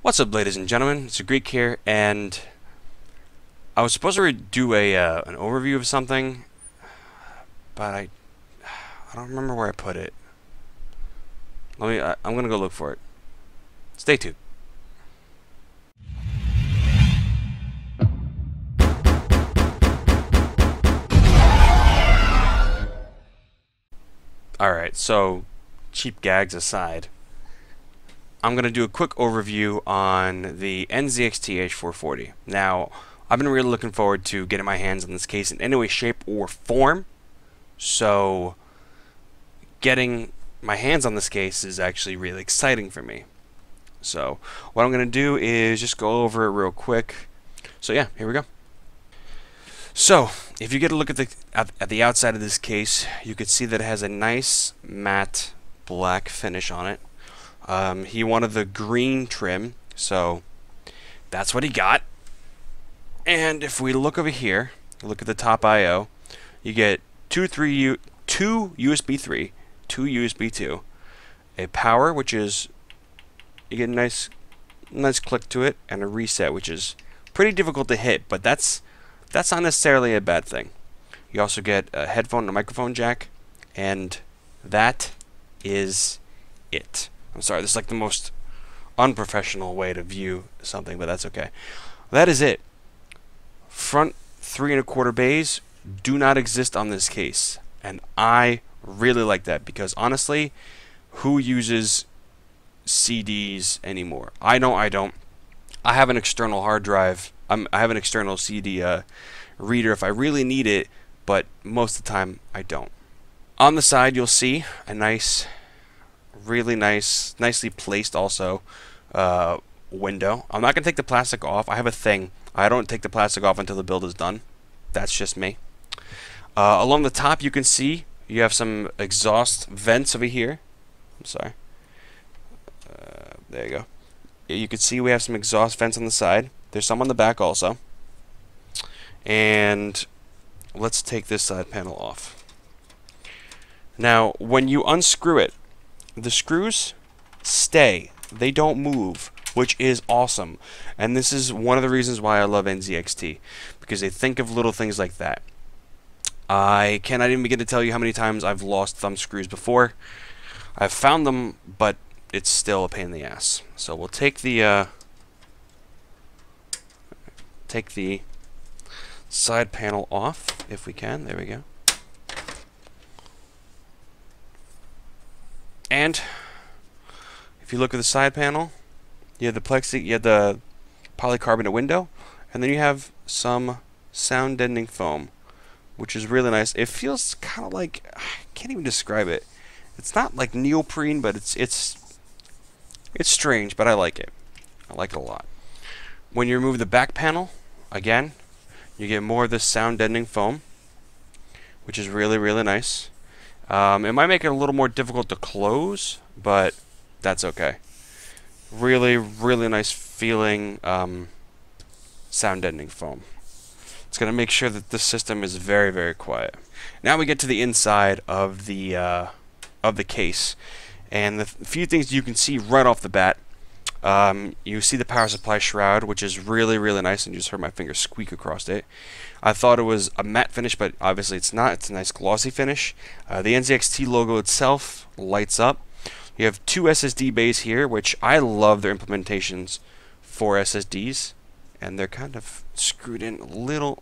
What's up, ladies and gentlemen? It's a Greek here, and I was supposed to do an overview of something, but I don't remember where I put it. I'm gonna go look for it. Stay tuned. Alright, so cheap gags aside, I'm going to do a quick overview on the NZXT H440. Now, I've been really looking forward to getting my hands on this case in any way, shape, or form. So, getting my hands on this case is actually really exciting for me. So, what I'm going to do is just go over it real quick. So yeah, here we go. So, if you get a look at the outside of this case, you can see that it has a nice matte black finish on it. He wanted the green trim, so that's what he got. And if we look over here, look at the top I/O, you get two USB 3, two USB 2, a power, which is, you get a nice click to it, and a reset, which is pretty difficult to hit, but that's not necessarily a bad thing. You also get a headphone and a microphone jack, and that is it. I'm sorry, this is like the most unprofessional way to view something, but that's okay. That is it. Front 3 1/4 bays do not exist on this case, and I really like that because honestly, who uses CDs anymore? I know I don't. I have an external hard drive. I have an external CD reader if I really need it, but most of the time I don't. On the side, you'll see a really nicely placed also window. I'm not going to take the plastic off. I have a thing. I don't take the plastic off until the build is done. That's just me. Along the top, you can see you have some exhaust vents over here. I'm sorry. There you go. You can see we have some exhaust vents on the side. There's some on the back also. And let's take this side panel off. Now, when you unscrew it, the screws stay. They don't move, which is awesome. And this is one of the reasons why I love NZXT, because they think of little things like that. I cannot even begin to tell you how many times I've lost thumb screws before. I've found them, but it's still a pain in the ass. So we'll take the side panel off if we can. There we go. And if you look at the side panel, you have the polycarbonate window, and then you have some sound deadening foam, which is really nice. It feels kind of like, I can't even describe it. It's not like neoprene, but it's strange, but I like it. I like it a lot. When you remove the back panel, again, you get more of this sound deadening foam, which is really nice. It might make it a little more difficult to close, but that's okay. Really nice feeling sound deadening foam. It's going to make sure that the system is very quiet. Now we get to the inside of the case, and the few things you can see right off the bat. You see the power supply shroud, which is really nice, and you just heard my finger squeak across it. I thought it was a matte finish, but obviously it's not. It's a nice glossy finish. The NZXT logo itself lights up. You have two SSD bays here, which I love their implementations for SSDs, and they're kind of screwed in a little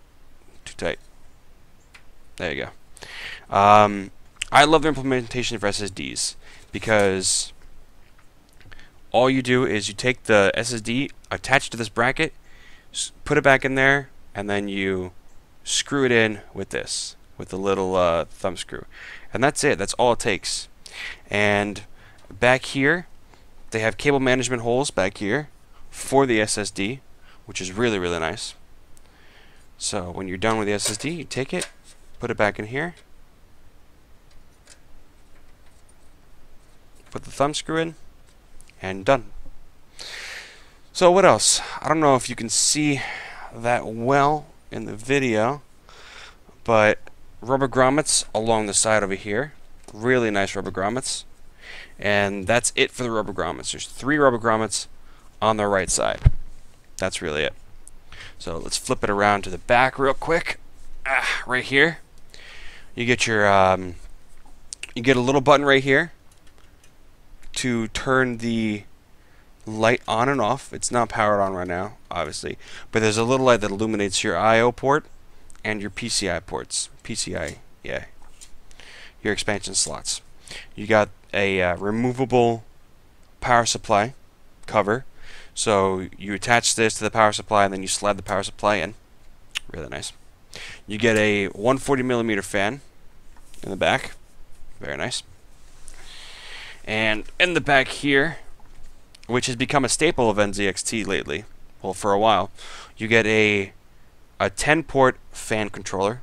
too tight. There you go. I love their implementation for SSDs because all you do is you take the SSD, attach it to this bracket, put it back in there, and then you screw it in with this, with the little thumb screw. And that's it. That's all it takes. And back here, they have cable management holes back here for the SSD, which is really nice. So when you're done with the SSD, you take it, put it back in here, put the thumb screw in, and done. So what else? I don't know if you can see that well in the video, but rubber grommets along the side over here. Really nice rubber grommets. And that's it for the rubber grommets. There's 3 rubber grommets on the right side. That's really it. So let's flip it around to the back real quick. Right here, you get your you get a little button right here to turn the light on and off. It's not powered on right now, obviously, but there's a little light that illuminates your I/O port and your PCI ports. PCI, yeah, your expansion slots. You got a removable power supply cover, so you attach this to the power supply and then you slide the power supply in. Really nice. You get a 140mm fan in the back. Very nice. And in the back here, which has become a staple of NZXT lately, well, for a while, you get a 10-port fan controller.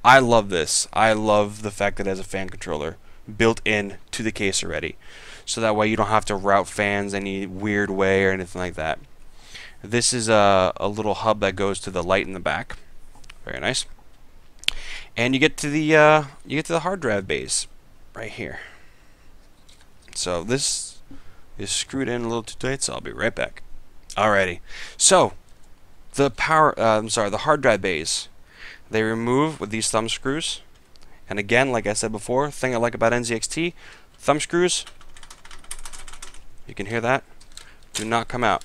I love this. I love the fact that it has a fan controller built in to the case already, so that way you don't have to route fans any weird way or anything like that. This is a little hub that goes to the light in the back. Very nice. And you get to the hard drive bays right here. So this is screwed in a little too tight, so I'll be right back. Alrighty. So the hard drive bays, they remove with these thumb screws. And again, like I said before, thing I like about NZXT, thumb screws, you can hear that, do not come out.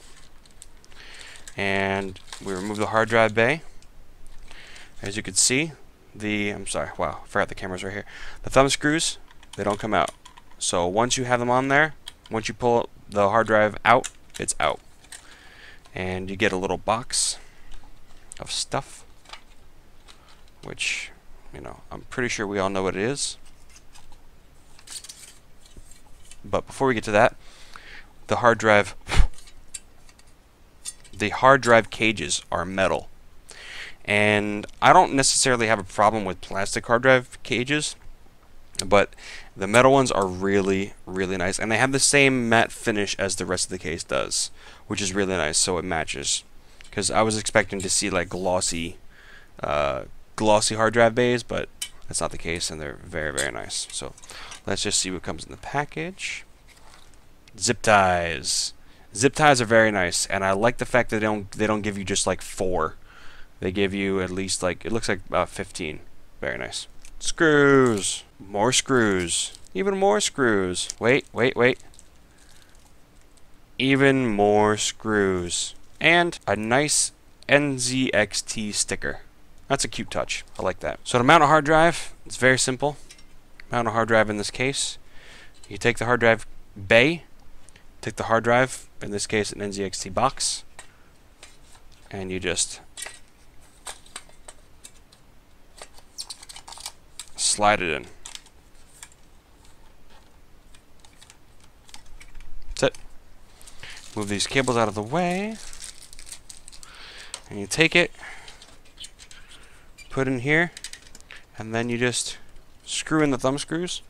And we remove the hard drive bay. As you can see, wow, I forgot the camera's right here. The thumb screws, they don't come out. So once you have them on there, once you pull the hard drive out, it's out. And you get a little box of stuff, which, you know, I'm pretty sure we all know what it is. But before we get to that, the hard drive cages are metal. And I don't necessarily have a problem with plastic hard drive cages, but the metal ones are really, really nice. And they have the same matte finish as the rest of the case does, which is really nice, so it matches. Because I was expecting to see like glossy hard drive bays, but that's not the case, and they're very, very nice. So let's just see what comes in the package. Zip ties. Zip ties are very nice, and I like the fact that they don't give you just like 4. They give you at least, like, it looks like about 15. Very nice. Screws. More screws. Even more screws. Wait. Even more screws. And a nice NZXT sticker. That's a cute touch. I like that. So to mount a hard drive, it's very simple. Mount a hard drive in this case. You take the hard drive bay, take the hard drive, in this case an NZXT box, and you just slide it in. That's it. Move these cables out of the way, and you take it, put in here, and then you just screw in the thumb screws.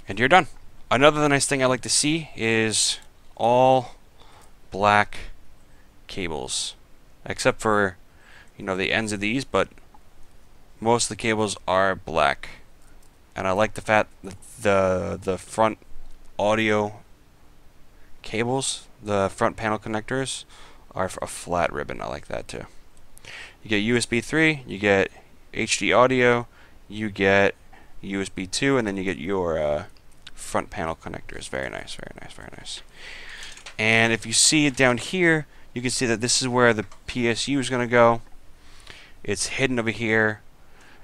And you're done. Another nice thing I like to see is all black cables, except for, you know, the ends of these, but most of the cables are black. And I like the fact that the front audio cables, the front panel connectors, are a flat ribbon. I like that too. You get USB 3, you get HD audio, you get USB 2, and then you get your front panel connectors. Very nice, very nice, very nice. And if you see it down here, you can see that this is where the PSU is going to go. It's hidden over here.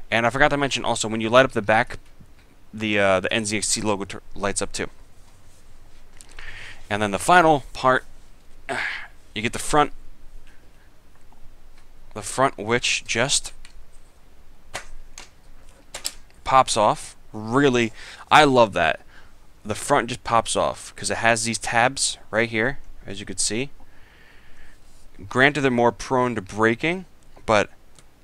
And I forgot to mention also, when you light up the back, the NZXT logo lights up too. And then the final part, you get the front which just pops off. Really, I love that. The front just pops off because it has these tabs right here, as you could see. Granted, they're more prone to breaking, but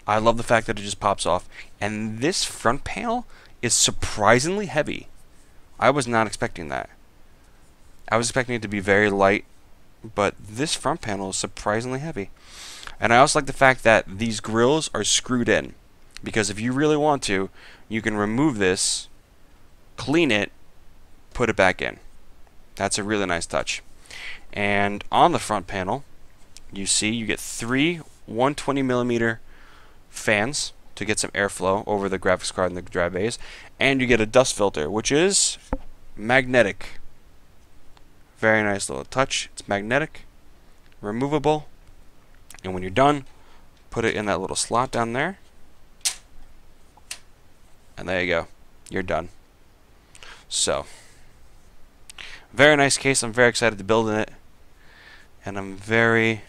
I love the fact that it just pops off. And this front panel is surprisingly heavy. I was not expecting that. I was expecting it to be very light, but this front panel is surprisingly heavy. And I also like the fact that these grills are screwed in, because if you really want to, you can remove this, clean it, put it back in. That's a really nice touch. And on the front panel, you see you get 3 120mm fans to get some airflow over the graphics card and the drive bays, and you get a dust filter, which is magnetic. Very nice little touch. It's magnetic, removable, and when you're done, put it in that little slot down there, and there you go. You're done. So, very nice case. I'm very excited to build in it, and I'm very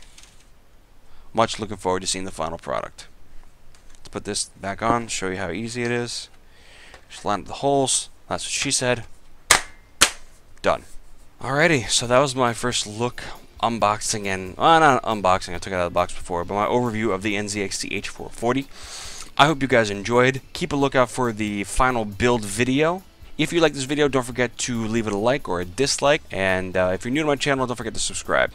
much looking forward to seeing the final product. Let's put this back on, show you how easy it is. Just line up the holes. That's what she said. Done. Alrighty, so that was my first look, unboxing, and not unboxing, I took it out of the box before, but my overview of the NZXT H440. I hope you guys enjoyed. Keep a lookout for the final build video. If you like this video, don't forget to leave it a like or a dislike, and if you're new to my channel, don't forget to subscribe.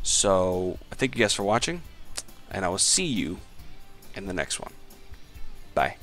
So, I thank you guys for watching, and I will see you in the next one. Bye.